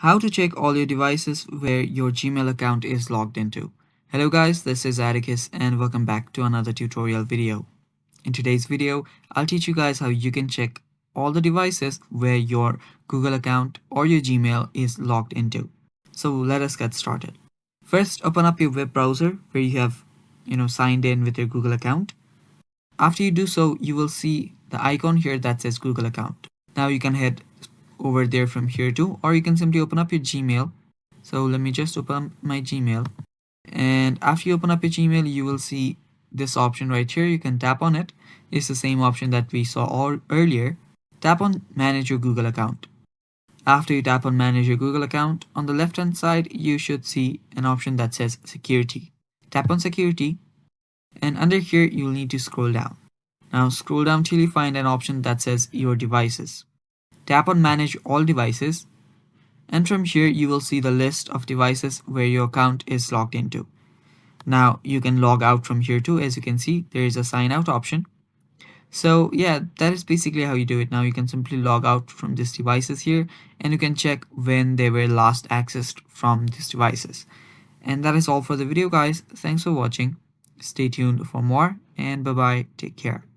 How to check all your devices where your Gmail account is logged into. Hello guys, this is Atticus and welcome back to another tutorial video. In today's video, I'll teach you guys how you can check all the devices where your Google account or your Gmail is logged into. So let us get started. First, open up your web browser where you have signed in with your Google account. After you do so, you will see the icon here that says Google account. Now you can head over there from here too, or you can simply open up your Gmail. So let me just open my Gmail, and after you open up your Gmail, you will see this option right here. You can tap on it. It's the same option that we saw earlier. Tap on manage your Google account. After you tap on manage your Google account, on the left hand side you should see an option that says security. Tap on security, and under here you'll need to scroll down. Now scroll down till you find an option that says your devices. Tap on manage all devices, and from here you will see the list of devices where your account is logged into. Now you can log out from here too. As you can see, there is a sign out option. So yeah, that is basically how you do it. Now you can simply log out from these devices here, and you can check when they were last accessed from these devices. And that is all for the video guys. Thanks for watching. Stay tuned for more, and bye bye. Take care.